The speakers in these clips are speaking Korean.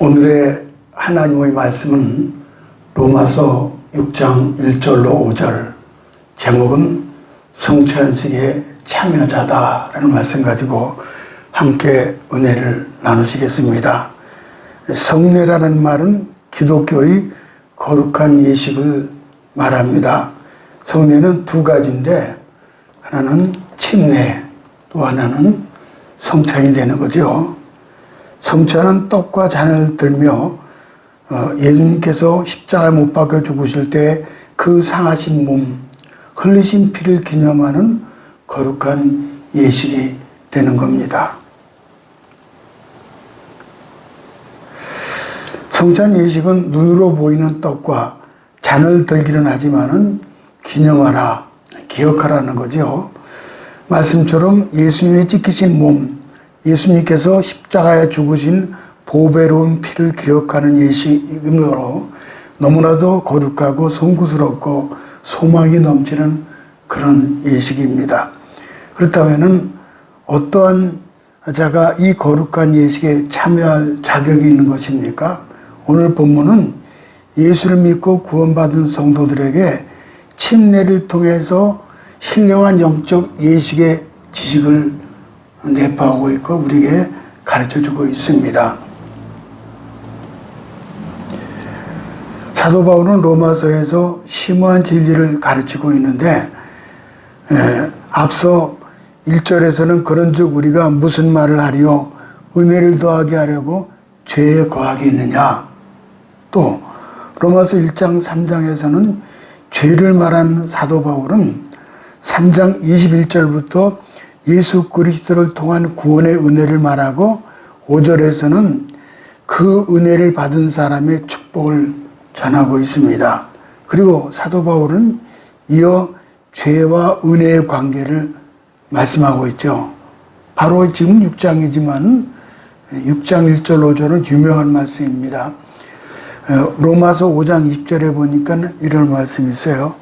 오늘의 하나님의 말씀은 로마서 6장 1절로 5절, 제목은 성찬식에 참여자다라는 말씀 가지고 함께 은혜를 나누시겠습니다. 성례라는 말은 기독교의 거룩한 예식을 말합니다. 성례는 두 가지인데 하나는 침례, 또 하나는 성찬이 되는 거죠. 성찬은 떡과 잔을 들며 예수님께서 십자가에 못 박혀 죽으실 때 그 상하신 몸, 흘리신 피를 기념하는 거룩한 예식이 되는 겁니다. 성찬 예식은 눈으로 보이는 떡과 잔을 들기는 하지만은 기념하라, 기억하라는 거죠. 말씀처럼 예수님의 찢기신 몸, 예수님께서 십자가에 죽으신 보배로운 피를 기억하는 예식이므로 너무나도 거룩하고 송구스럽고 소망이 넘치는 그런 예식입니다. 그렇다면은 어떠한 자가 이 거룩한 예식에 참여할 자격이 있는 것입니까? 오늘 본문은 예수를 믿고 구원받은 성도들에게 침례를 통해서 신령한 영적 예식의 지식을 내포하고 있고 우리에게 가르쳐주고 있습니다. 사도 바울은 로마서에서 심오한 진리를 가르치고 있는데 앞서 1절에서는 그런즉 우리가 무슨 말을 하리요 은혜를 더하게 하려고 죄에 거하게 있느냐, 또 로마서 1장 3장에서는 죄를 말하는 사도 바울은 3장 21절부터 예수 그리스도를 통한 구원의 은혜를 말하고 5절에서는 그 은혜를 받은 사람의 축복을 전하고 있습니다. 그리고 사도 바울은 이어 죄와 은혜의 관계를 말씀하고 있죠. 바로 지금 6장이지만 6장 1절 5절은 유명한 말씀입니다. 로마서 5장 20절에 보니까 이런 말씀이 있어요.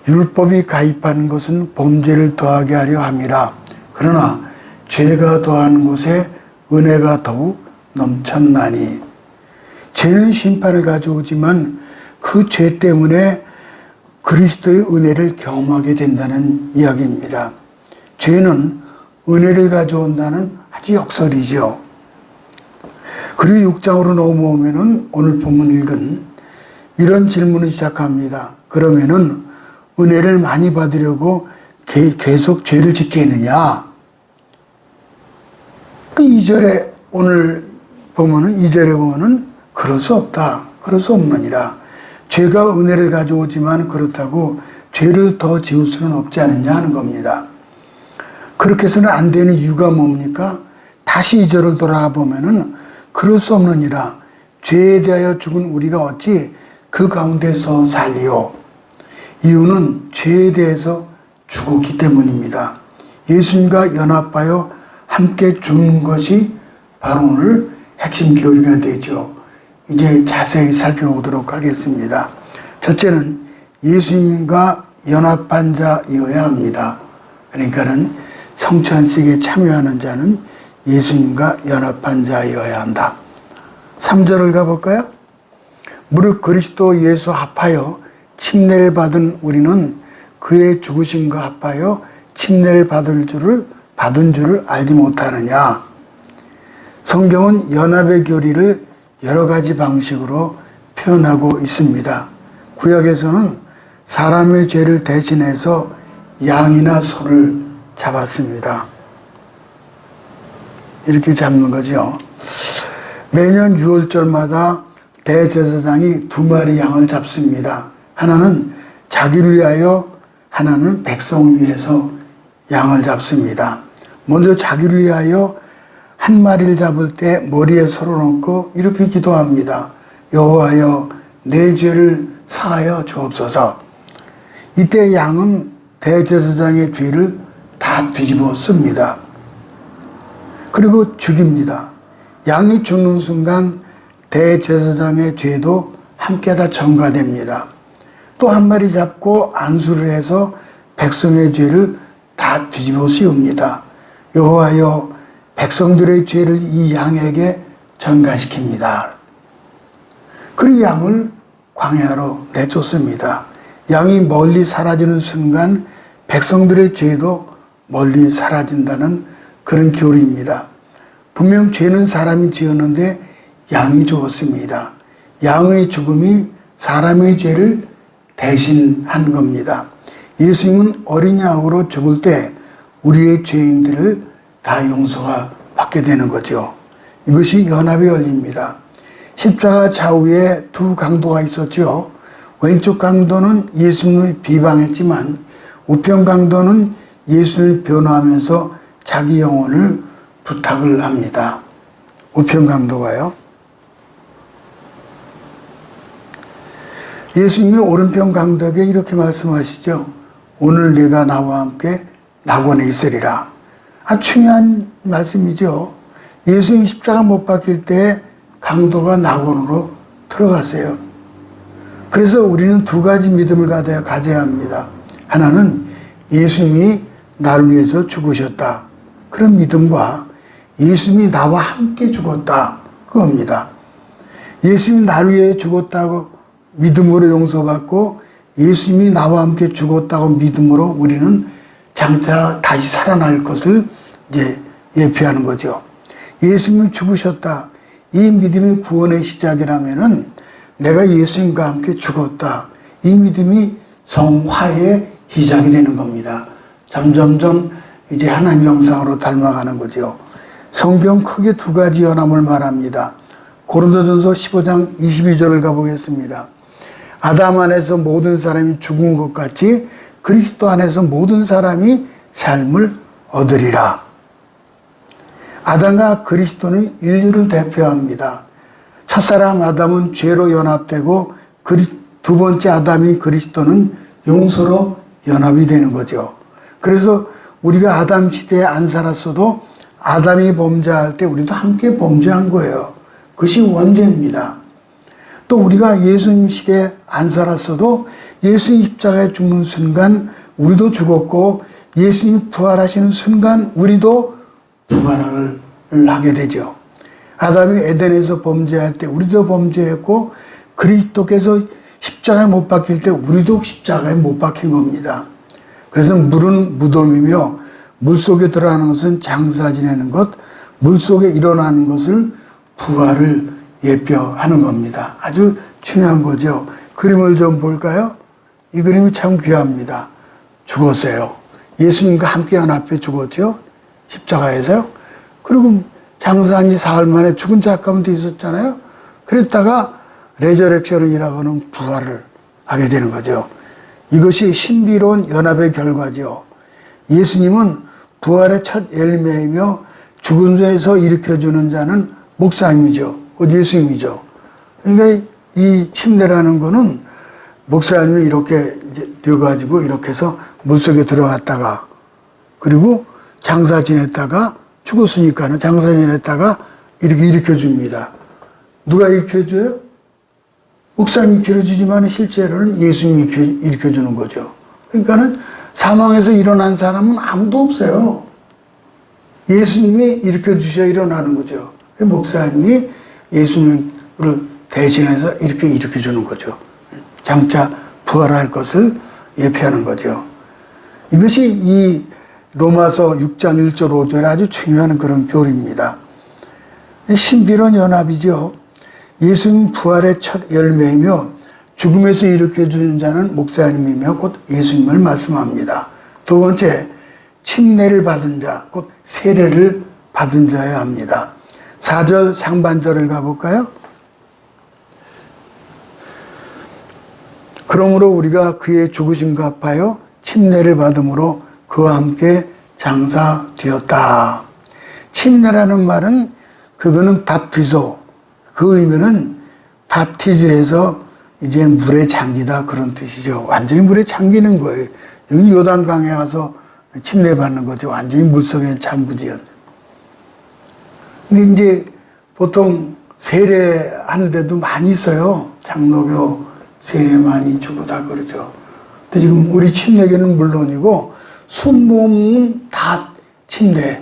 율법이 가입하는 것은 범죄를 더하게 하려 함이라. 그러나 죄가 더하는 곳에 은혜가 더욱 넘쳤나니. 죄는 심판을 가져오지만 그 죄 때문에 그리스도의 은혜를 경험하게 된다는 이야기입니다. 죄는 은혜를 가져온다는 아주 역설이죠. 그리고 6장으로 넘어오면은 오늘 본문 읽은 이런 질문을 시작합니다. 그러면은 은혜를 많이 받으려고 계속 죄를 짓겠느냐? 그 2절에 오늘 보면은 2절에 보면은 그럴 수 없다. 그럴 수 없느니라. 죄가 은혜를 가져오지만 그렇다고 죄를 더 지을 수는 없지 않느냐 하는 겁니다. 그렇게 해서는 안 되는 이유가 뭡니까? 다시 2절을 돌아가 보면은 그럴 수 없느니라. 죄에 대하여 죽은 우리가 어찌 그 가운데서 살리요? 이유는 죄에 대해서 죽었기 때문입니다. 예수님과 연합하여 함께 죽는 것이 바로 오늘 핵심 교리가 되죠. 이제 자세히 살펴보도록 하겠습니다. 첫째는 예수님과 연합한 자이어야 합니다. 그러니까는 성찬식에 참여하는 자는 예수님과 연합한 자이어야 한다. 3절을 가볼까요? 무릇 그리스도 예수 합하여 침례를 받은 우리는 그의 죽으심과 합하여 침례를 받은 줄을 알지 못하느냐. 성경은 연합의 교리를 여러 가지 방식으로 표현하고 있습니다. 구약에서는 사람의 죄를 대신해서 양이나 소를 잡았습니다. 이렇게 잡는 거죠. 매년 6월절마다 대제사장이 2마리 양을 잡습니다. 하나는 자기를 위하여, 하나는 백성을 위해서 양을 잡습니다. 먼저 자기를 위하여 한 마리를 잡을 때 머리에 손을 얹고 이렇게 기도합니다. 여호와여 내 죄를 사하여 주옵소서. 이때 양은 대제사장의 죄를 다 뒤집어 씁니다. 그리고 죽입니다. 양이 죽는 순간 대제사장의 죄도 함께 다 전가됩니다. 또 한 마리 잡고 안수를 해서 백성의 죄를 다 뒤집어 씌웁니다. 여호와여 백성들의 죄를 이 양에게 전가시킵니다. 그리고 양을 광야로 내쫓습니다. 양이 멀리 사라지는 순간 백성들의 죄도 멀리 사라진다는 그런 교리입니다. 분명 죄는 사람이 지었는데 양이 죽었습니다. 양의 죽음이 사람의 죄를 대신한 겁니다. 예수님은 어린 양으로 죽을 때 우리의 죄인들을 다 용서가 받게 되는 거죠. 이것이 연합의 원리입니다. 십자가 좌우에 두 강도가 있었죠. 왼쪽 강도는 예수님을 비방했지만 우편 강도는 예수님을 변호하면서 자기 영혼을 부탁을 합니다. 우편 강도가요. 예수님이 오른편 강도에게 이렇게 말씀하시죠. 오늘 네가 나와 함께 낙원에 있으리라. 아주 중요한 말씀이죠. 예수님이 십자가 못 박힐 때 강도가 낙원으로 들어갔어요. 그래서 우리는 두 가지 믿음을 가져야 합니다. 하나는 예수님이 나를 위해서 죽으셨다. 그런 믿음과 예수님이 나와 함께 죽었다. 그겁니다. 예수님이 나를 위해 죽었다고 믿음으로 용서받고 예수님이 나와 함께 죽었다고 믿음으로 우리는 장차 다시 살아날 것을 이제 예표하는 거죠. 예수님이 죽으셨다. 이 믿음이 구원의 시작이라면은 내가 예수님과 함께 죽었다. 이 믿음이 성화의 시작이 되는 겁니다. 점점점 이제 하나님 형상으로 닮아가는 거죠. 성경 크게 두 가지 연합을 말합니다. 고린도전서 15장 22절을 가보겠습니다. 아담 안에서 모든 사람이 죽은 것 같이 그리스도 안에서 모든 사람이 삶을 얻으리라. 아담과 그리스도는 인류를 대표합니다. 첫사람 아담은 죄로 연합되고 두 번째 아담인 그리스도는 용서로 연합이 되는 거죠. 그래서 우리가 아담 시대에 안 살았어도 아담이 범죄할 때 우리도 함께 범죄한 거예요. 그것이 원죄입니다. 또 우리가 예수님 시대에 안 살았어도 예수님 십자가에 죽는 순간 우리도 죽었고 예수님 부활하시는 순간 우리도 부활을 하게 되죠. 아담이 에덴에서 범죄할 때 우리도 범죄했고 그리스도께서 십자가에 못 박힐 때 우리도 십자가에 못 박힌 겁니다. 그래서 물은 무덤이며 물속에 들어가는 것은 장사 지내는 것, 물속에 일어나는 것을 부활을 예표하는 겁니다. 아주 중요한 거죠. 그림을 좀 볼까요? 이 그림이 참 귀합니다. 죽었어요. 예수님과 함께 연합해 죽었죠. 십자가에서요. 그리고 장사한 지 사흘 만에 죽은 자 가운데 있었잖아요. 그랬다가 레저렉션이라고 하는 부활을 하게 되는 거죠. 이것이 신비로운 연합의 결과죠. 예수님은 부활의 첫 열매이며 죽은 자에서 일으켜주는 자는 목사님이죠. 곧 예수님이죠. 그러니까 이 침례라는 거는 목사님이 이렇게 되어가지고 이렇게 해서 물속에 들어갔다가 그리고 장사 지냈다가 죽었으니까는 장사 지냈다가 이렇게 일으켜줍니다. 누가 일으켜줘요? 목사님이 일으켜주지만 실제로는 예수님이 일으켜주는 거죠. 그러니까는 사망에서 일어난 사람은 아무도 없어요. 예수님이 일으켜주셔야 일어나는 거죠. 목사님이 예수님을 대신해서 이렇게 일으켜주는 거죠. 장차 부활할 것을 예표하는 거죠. 이것이 이 로마서 6장 1절 5절에 아주 중요한 그런 교리입니다. 신비로운 연합이죠. 예수님 부활의 첫 열매이며 죽음에서 일으켜주는 자는 목사님이며 곧 예수님을 말씀합니다. 두 번째, 침례를 받은 자, 곧 세례를 받은 자여야 합니다. 4절 상반절을 가볼까요? 그러므로 우리가 그의 죽으심과 합하여 침례를 받음으로 그와 함께 장사되었다. 침례라는 말은 그거는 밥티소, 그 의미는 밥티즈에서 이제 물에 잠기다 그런 뜻이죠. 완전히 물에 잠기는 거예요. 여기 요단강에 가서 침례 받는 거죠. 완전히 물속에 잠그지요. 근데 이제 보통 세례하는 데도 많이 있어요. 장로교 세례 많이 주고 다 그러죠. 근데 지금 우리 침례교는 물론이고 순복음은 다 침례.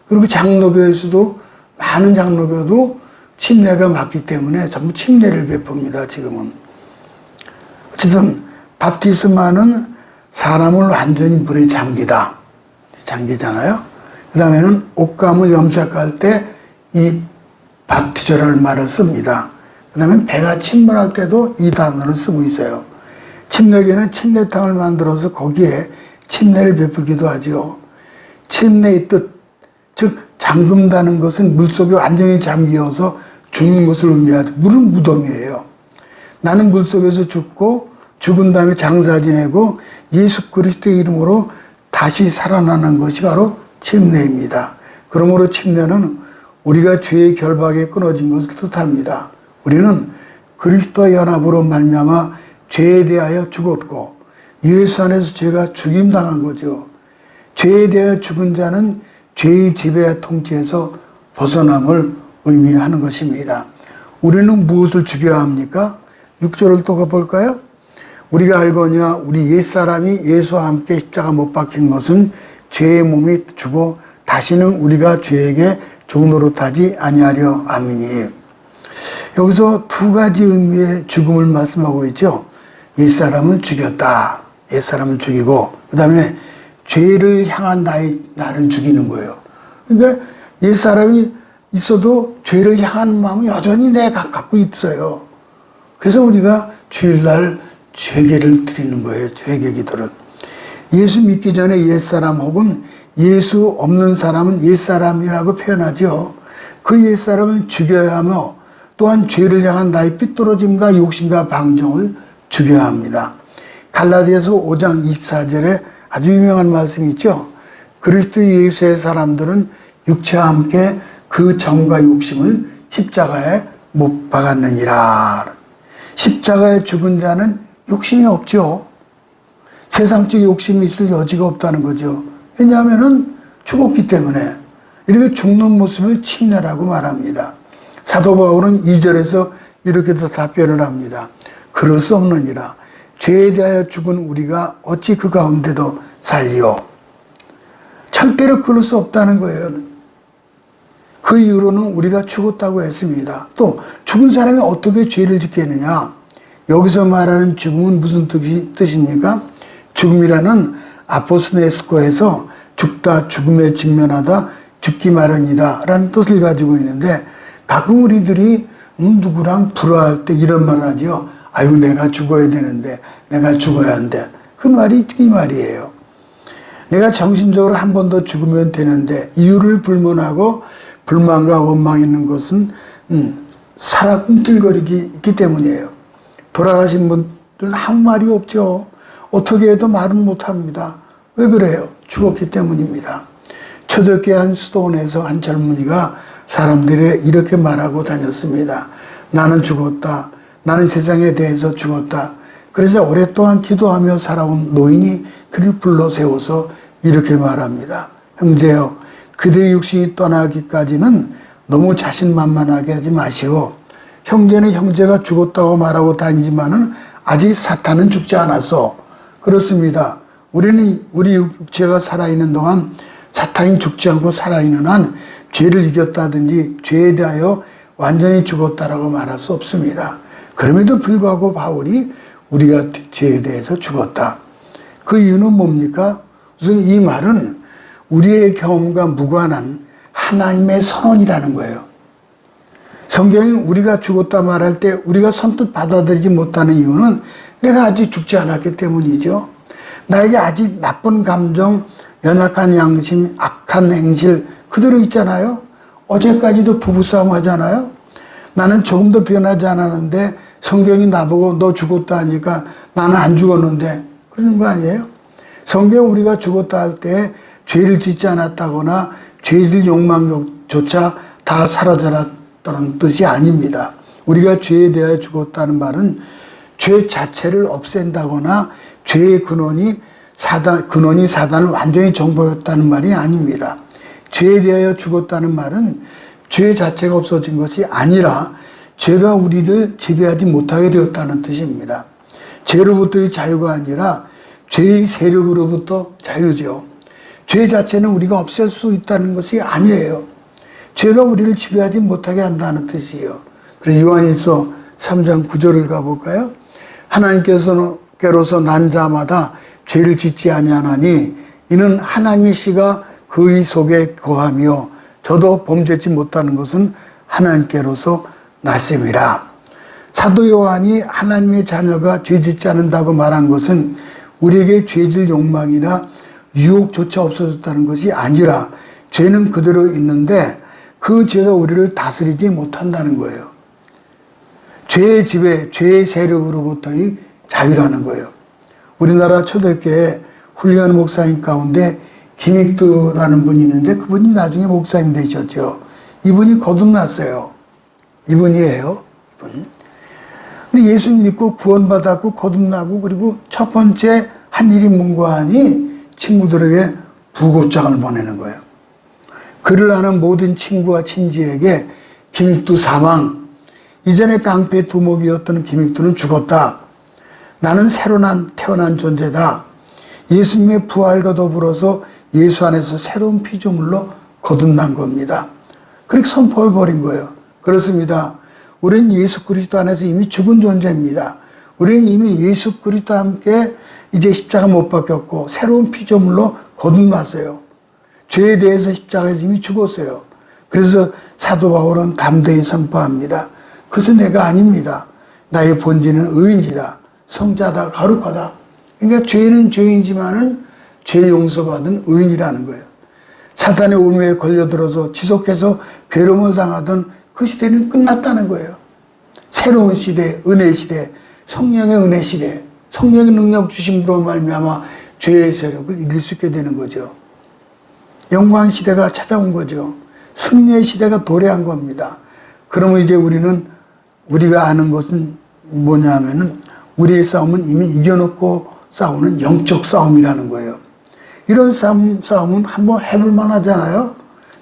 그리고 장로교에서도 많은 장로교도 침례가 맞기 때문에 전부 침례를 베풉니다, 지금은. 어쨌든, 밥티스마는 사람을 완전히 물에 잠기다. 잠기잖아요. 그 다음에는 옷감을 염색할 때 이 밥티저라는 말을 씁니다. 그 다음에 배가 침몰할 때도 이 단어를 쓰고 있어요. 침례교는 침례탕을 만들어서 거기에 침례를 베풀기도 하죠. 침례의 뜻, 즉 잠금다는 것은 물속에 완전히 잠기어서 죽는 것을 의미하죠. 물은 무덤이에요. 나는 물속에서 죽고 죽은 다음에 장사 지내고 예수 그리스도의 이름으로 다시 살아나는 것이 바로 침례입니다. 그러므로 침례는 우리가 죄의 결박에 끊어진 것을 뜻합니다. 우리는 그리스도와 연합으로 말미암아 죄에 대하여 죽었고 예수 안에서 죄가 죽임당한 거죠. 죄에 대하여 죽은 자는 죄의 지배와 통치에서 벗어남을 의미하는 것입니다. 우리는 무엇을 죽여야 합니까? 6절을 또 가볼까요? 우리가 알거니와 우리 옛사람이 예수와 함께 십자가 못 박힌 것은 죄의 몸이 주고 다시는 우리가 죄에게 종노릇하지 아니하려. 아멘이. 여기서 두 가지 의미의 죽음을 말씀하고 있죠. 옛사람을 죽였다. 옛사람을 죽이고 그 다음에 죄를 향한 나를 죽이는 거예요. 그러니까 옛사람이 있어도 죄를 향한 마음은 여전히 내가 갖고 있어요. 그래서 우리가 주일날 죄계를 드리는 거예요. 죄계 기도를. 예수 믿기 전에 옛사람 혹은 예수 없는 사람은 옛사람이라고 표현하죠. 그 옛사람을 죽여야 하며 또한 죄를 향한 나의 삐뚤어짐과 욕심과 방종을 죽여야 합니다. 갈라디아서 5장 24절에 아주 유명한 말씀이 있죠. 그리스도 예수의 사람들은 육체와 함께 그 정과 욕심을 십자가에 못 박았느니라. 십자가에 죽은 자는 욕심이 없죠. 세상적 욕심이 있을 여지가 없다는 거죠. 왜냐하면 죽었기 때문에. 이렇게 죽는 모습을 침례라고 말합니다. 사도 바울은 2절에서 이렇게 더 답변을 합니다. 그럴 수 없느니라. 죄에 대하여 죽은 우리가 어찌 그 가운데도 살리오. 절대로 그럴 수 없다는 거예요. 그 이후로는 우리가 죽었다고 했습니다. 또 죽은 사람이 어떻게 죄를 짓겠느냐. 여기서 말하는 죽음은 무슨 뜻입니까? 죽음이라는 아포스네스코에서 죽다, 죽음에 직면하다, 죽기 마련이다 라는 뜻을 가지고 있는데 가끔 우리들이 누구랑 불화할 때 이런 말을 하죠. 아유 내가 죽어야 되는데 내가 죽어야 한대. 그 말이 이 말이에요. 내가 정신적으로 한 번 더 죽으면 되는데 이유를 불문하고 불만과 원망이 있는 것은 살아 꿈틀거리기 있기 때문이에요. 돌아가신 분들은 아무 말이 없죠. 어떻게 해도 말은 못합니다. 왜 그래요? 죽었기 때문입니다. 초대교회 한 수도원에서 한 젊은이가 사람들이 이렇게 말하고 다녔습니다. 나는 죽었다. 나는 세상에 대해서 죽었다. 그래서 오랫동안 기도하며 살아온 노인이 그를 불러 세워서 이렇게 말합니다. 형제여, 그대의 육신이 떠나기까지는 너무 자신만만하게 하지 마시오. 형제는 형제가 죽었다고 말하고 다니지만은 아직 사탄은 죽지 않았어. 그렇습니다. 우리는 우리 육체가 살아있는 동안 사탄이 죽지 않고 살아있는 한 죄를 이겼다든지 죄에 대하여 완전히 죽었다라고 말할 수 없습니다. 그럼에도 불구하고 바울이 우리가 죄에 대해서 죽었다. 그 이유는 뭡니까? 우선 이 말은 우리의 경험과 무관한 하나님의 선언이라는 거예요. 성경이 우리가 죽었다 말할 때 우리가 선뜻 받아들이지 못하는 이유는 내가 아직 죽지 않았기 때문이죠. 나에게 아직 나쁜 감정, 연약한 양심, 악한 행실 그대로 있잖아요. 어제까지도 부부싸움 하잖아요. 나는 조금도 변하지 않았는데 성경이 나보고 너 죽었다 하니까 나는 안 죽었는데 그러는 거 아니에요? 성경 우리가 죽었다 할 때 죄를 짓지 않았다거나 죄질 욕망조차 다 사라졌다는 뜻이 아닙니다. 우리가 죄에 대하여 죽었다는 말은 죄 자체를 없앤다거나 죄의 근원이 사단을 완전히 정복했다는 말이 아닙니다. 죄에 대하여 죽었다는 말은 죄 자체가 없어진 것이 아니라 죄가 우리를 지배하지 못하게 되었다는 뜻입니다. 죄로부터의 자유가 아니라 죄의 세력으로부터 자유죠. 죄 자체는 우리가 없앨 수 있다는 것이 아니에요. 죄가 우리를 지배하지 못하게 한다는 뜻이에요. 그래서 요한일서 3장 9절을 가볼까요? 하나님께로서 난 자마다 죄를 짓지 아니하나니 이는 하나님의 씨가 그의 속에 거하며 저도 범죄치 못하는 것은 하나님께로서 났음이라. 사도 요한이 하나님의 자녀가 죄짓지 않는다고 말한 것은 우리에게 죄질 욕망이나 유혹조차 없어졌다는 것이 아니라 죄는 그대로 있는데 그 죄가 우리를 다스리지 못한다는 거예요. 죄의 지배, 죄의 세력으로부터의 자유라는 거예요. 우리나라 초대교회 훌륭한 목사님 가운데 김익두라는 분이 있는데 그분이 나중에 목사님 되셨죠. 이분이 거듭났어요. 이분이에요. 이분. 근데 예수 믿고 구원받았고 거듭나고 그리고 첫 번째 한 일이 뭔가 하니 친구들에게 부고장을 보내는 거예요. 그를 아는 모든 친구와 친지에게 김익두 사망, 이전에 깡패 두목이었던 김익두는 죽었다. 나는 새로 태어난 존재다. 예수님의 부활과 더불어서 예수 안에서 새로운 피조물로 거듭난 겁니다. 그렇게 선포해버린 거예요. 그렇습니다. 우리는 예수 그리스도 안에서 이미 죽은 존재입니다. 우리는 이미 예수 그리스도와 함께 이제 십자가 못 박혔고 새로운 피조물로 거듭났어요. 죄에 대해서 십자가에서 이미 죽었어요. 그래서 사도 바울은 담대히 선포합니다. 그것은 내가 아닙니다. 나의 본질은 의인이다. 성자다. 거룩하다. 그러니까 죄는 죄인지만은 죄 용서받은 의인이라는 거예요. 사탄의 운명에 걸려들어서 지속해서 괴로움을 당하던 그 시대는 끝났다는 거예요. 새로운 시대, 은혜 시대, 성령의 은혜 시대, 성령의 능력 주심으로 말미암아 죄의 세력을 이길 수 있게 되는 거죠. 영광 시대가 찾아온 거죠. 승리의 시대가 도래한 겁니다. 그러면 이제 우리가 아는 것은 뭐냐면은 우리의 싸움은 이미 이겨놓고 싸우는 영적 싸움이라는 거예요. 이런 싸움은 한번 해볼 만하잖아요.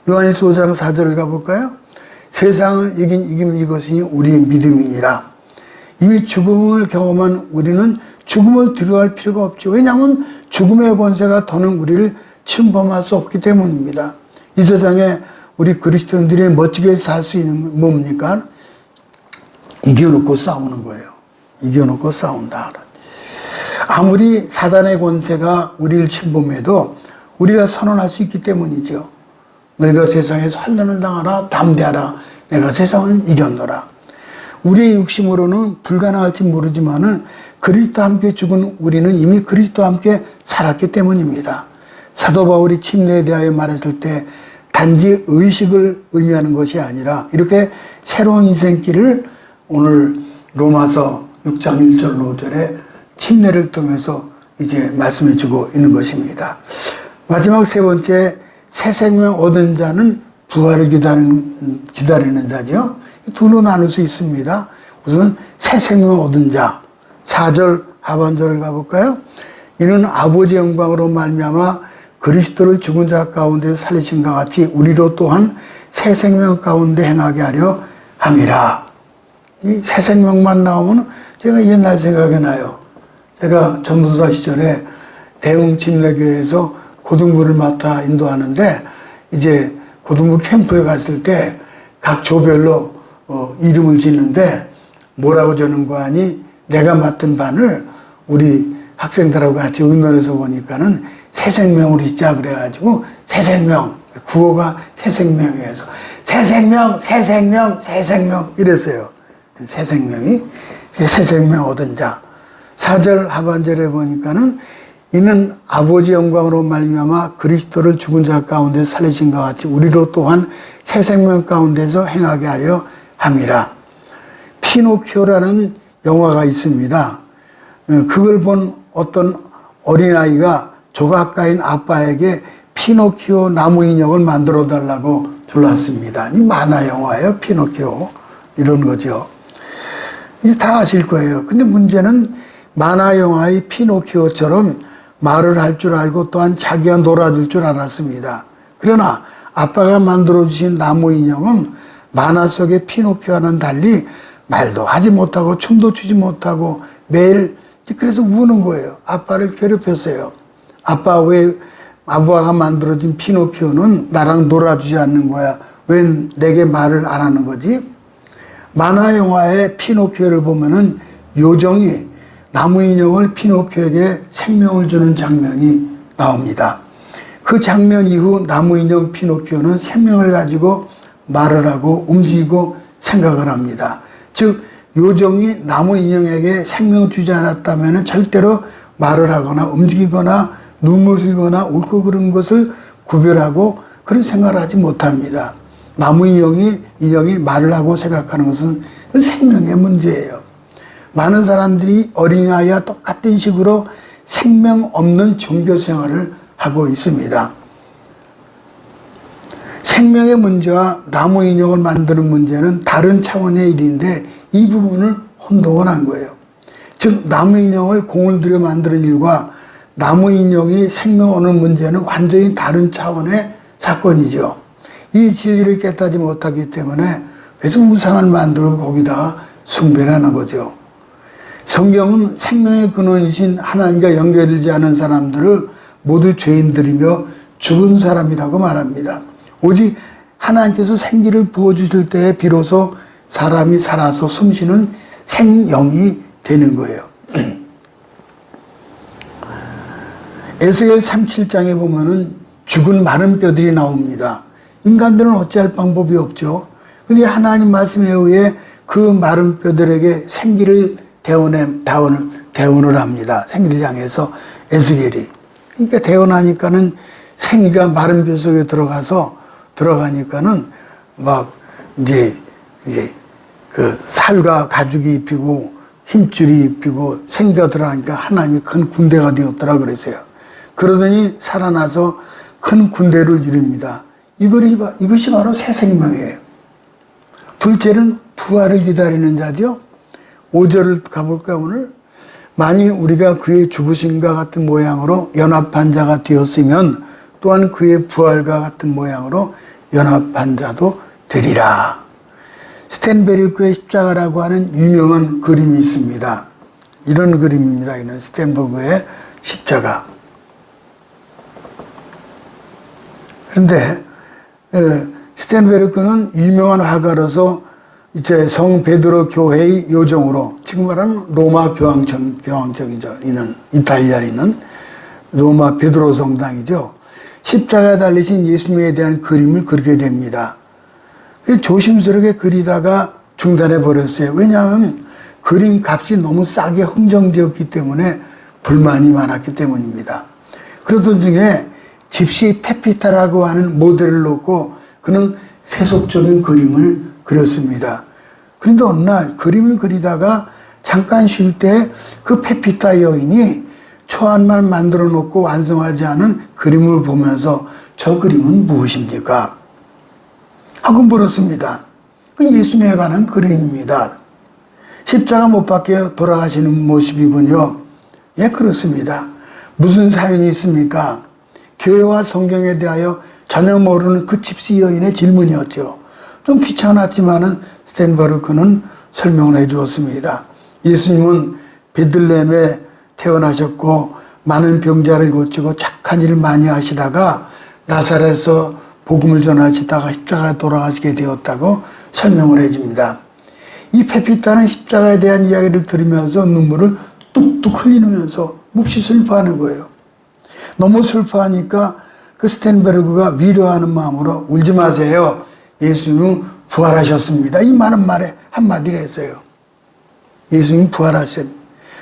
요한일서 5장 4절을 가볼까요? 세상을 이긴 이것이니 우리의 믿음이니라. 이미 죽음을 경험한 우리는 죽음을 두려워할 필요가 없죠. 왜냐하면 죽음의 권세가 더는 우리를 침범할 수 없기 때문입니다. 이 세상에 우리 그리스도인들이 멋지게 살 수 있는 건 뭡니까? 이겨놓고 싸우는 거예요. 이겨놓고 싸운다. 아무리 사단의 권세가 우리를 침범해도 우리가 선언할 수 있기 때문이죠. 너희가 세상에서 환난을 당하라. 담대하라. 내가 세상을 이겼노라. 우리의 육심으로는 불가능할지 모르지만은 그리스도와 함께 죽은 우리는 이미 그리스도와 함께 살았기 때문입니다. 사도 바울이 침례에 대하여 말했을 때 단지 의식을 의미하는 것이 아니라 이렇게 새로운 인생길을 오늘 로마서 6장 1절 5절에 침례를 통해서 이제 말씀해 주고 있는 것입니다. 마지막 세 번째, 새 생명 얻은 자는 부활을 기다리는 자죠. 두로 나눌 수 있습니다. 우선 새 생명 얻은 자, 4절 하반절을 가볼까요? 이는 아버지 영광으로 말미암아 그리스도를 죽은 자 가운데 살리신과 같이 우리로 또한 새 생명 가운데 행하게 하려 함이라. 이 새 생명만 나오면 제가 옛날 생각이 나요. 제가 전도사 시절에 대흥 침례교회에서 고등부를 맡아 인도하는데 이제 고등부 캠프에 갔을 때 각 조별로 이름을 짓는데 뭐라고 저는 거 아니 내가 맡은 반을 우리 학생들하고 같이 의논해서 보니까는 새 생명으로 짓자 그래가지고 새 생명, 구호가 새 생명이어서 새 생명, 새 생명, 새 생명 이랬어요. 새 생명이 새 생명 얻은 자. 4절 하반절에 보니까는 이는 아버지 영광으로 말미암아 그리스도를 죽은 자 가운데 살리신 것 같이 우리로 또한 새 생명 가운데서 행하게 하려 함이라. 피노키오라는 영화가 있습니다. 그걸 본 어떤 어린아이가 조각가인 아빠에게 피노키오 나무 인형을 만들어 달라고 졸랐습니다. 이 만화 영화예요. 피노키오. 이런 거죠. 이제 다 아실 거예요. 근데 문제는 만화 영화의 피노키오처럼 말을 할 줄 알고 또한 자기가 놀아줄 줄 알았습니다. 그러나 아빠가 만들어주신 나무 인형은 만화 속의 피노키오와는 달리 말도 하지 못하고 춤도 추지 못하고 매일 그래서 우는 거예요. 아빠를 괴롭혔어요. 아빠가 만들어준 피노키오는 나랑 놀아주지 않는 거야. 웬 내게 말을 안 하는 거지? 만화 영화의 피노키오를 보면은 요정이 나무 인형을 피노키오에게 생명을 주는 장면이 나옵니다. 그 장면 이후 나무 인형 피노키오는 생명을 가지고 말을 하고 움직이고 생각을 합니다. 즉 요정이 나무 인형에게 생명을 주지 않았다면 절대로 말을 하거나 움직이거나 눈물 흘리거나 울고 그런 것을 구별하고 그런 생각을 하지 못합니다. 나무 인형이 말을 하고 생각하는 것은 생명의 문제예요. 많은 사람들이 어린아이와 똑같은 식으로 생명 없는 종교 생활을 하고 있습니다. 생명의 문제와 나무 인형을 만드는 문제는 다른 차원의 일인데 이 부분을 혼동을 한 거예요. 즉 나무 인형을 공을 들여 만드는 일과 나무 인형이 생명 얻는 문제는 완전히 다른 차원의 사건이죠. 이 진리를 깨닫지 못하기 때문에 계속 우상을 만들고 거기다가 숭배를 하는 거죠. 성경은 생명의 근원이신 하나님과 연결되지 않은 사람들을 모두 죄인들이며 죽은 사람이라고 말합니다. 오직 하나님께서 생기를 부어주실 때에 비로소 사람이 살아서 숨쉬는 생영이 되는 거예요. 에스겔 37장에 보면은 죽은 마른 뼈들이 나옵니다. 인간들은 어찌할 방법이 없죠. 근데 하나님 말씀에 의해 그 마른 뼈들에게 생기를 대원을 합니다. 생기를 향해서 에스겔이. 그러니까 대원하니까는 생기가 마른 뼈 속에 들어가니까는 막 이제 그 살과 가죽이 입히고 힘줄이 입히고 생기가 들어가니까 하나님이 큰 군대가 되었더라 그랬어요. 그러더니 살아나서 큰 군대를 이룹니다. 이것이 바로 새 생명이에요. 둘째는 부활을 기다리는 자죠. 5절을 가볼까 오늘? 만일 우리가 그의 죽으심과 같은 모양으로 연합한 자가 되었으면 또한 그의 부활과 같은 모양으로 연합한 자도 되리라. 스탠베르그의 십자가라고 하는 유명한 그림이 있습니다. 이런 그림입니다. 이는 스탠버그의 십자가. 그런데 스탠베르그는 유명한 화가로서 이제 성 베드로 교회의 요정으로 지금 말하는 로마 교황청이죠. 이는 이탈리아에 있는 로마 베드로 성당이죠. 십자가에 달리신 예수님에 대한 그림을 그리게 됩니다. 조심스럽게 그리다가 중단해 버렸어요. 왜냐하면 그림 값이 너무 싸게 흥정되었기 때문에 불만이 많았기 때문입니다. 그러던 중에 집시 페피타라고 하는 모델을 놓고 그는 세속적인 그림을 그렸습니다. 그런데 어느 날 그림을 그리다가 잠깐 쉴 때 그 페피타 여인이 초안만 만들어 놓고 완성하지 않은 그림을 보면서 저 그림은 무엇입니까? 하고 물었습니다. 그 예수님에 관한 그림입니다. 십자가 못 박혀 돌아가시는 모습이군요. 예, 그렇습니다. 무슨 사연이 있습니까? 교회와 성경에 대하여 전혀 모르는 그 집시 여인의 질문이었죠. 좀 귀찮았지만은 스탠버그는 설명을 해 주었습니다. 예수님은 베들레헴에 태어나셨고 많은 병자를 고치고 착한 일을 많이 하시다가 나사렛에서 복음을 전하시다가 십자가에 돌아가시게 되었다고 설명을 해줍니다. 이 페피타는 십자가에 대한 이야기를 들으면서 눈물을 뚝뚝 흘리면서 몹시 슬퍼하는 거예요. 너무 슬퍼하니까 그 스탠베르그가 위로하는 마음으로 울지 마세요. 예수님은 부활하셨습니다. 이 많은 말에 한마디를 했어요. 예수님 부활하셨습니다.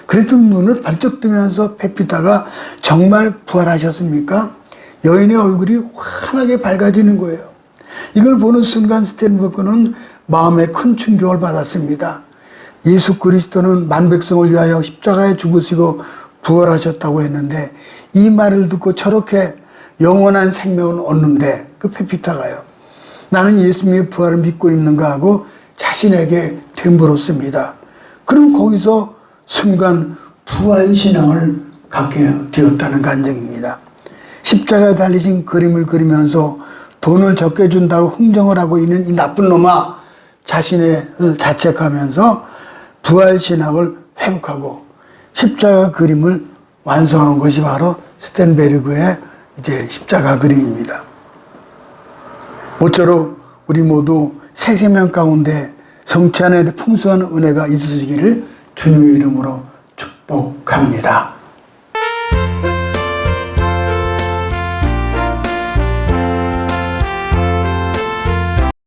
그랬던 눈을 번쩍 뜨면서 페피타가 정말 부활하셨습니까? 여인의 얼굴이 환하게 밝아지는 거예요. 이걸 보는 순간 스탠버그는 마음에 큰 충격을 받았습니다. 예수 그리스도는 만백성을 위하여 십자가에 죽으시고 부활하셨다고 했는데 이 말을 듣고 저렇게 영원한 생명을 얻는데 그 페피타가요. 나는 예수님의 부활을 믿고 있는가 하고 자신에게 되물었습니다. 그럼 거기서 순간 부활신앙을 갖게 되었다는 간증입니다. 십자가에 달리신 그림을 그리면서 돈을 적게 준다고 흥정을 하고 있는 이 나쁜 놈아 자신을 자책하면서 부활신앙을 회복하고 십자가 그림을 완성한 것이 바로 스탠베르그의 이제 십자가 그림입니다. 모쪼록 우리 모두 새 생명 가운데 성취 안에 풍성한 은혜가 있으시기를 주님의 이름으로 축복합니다.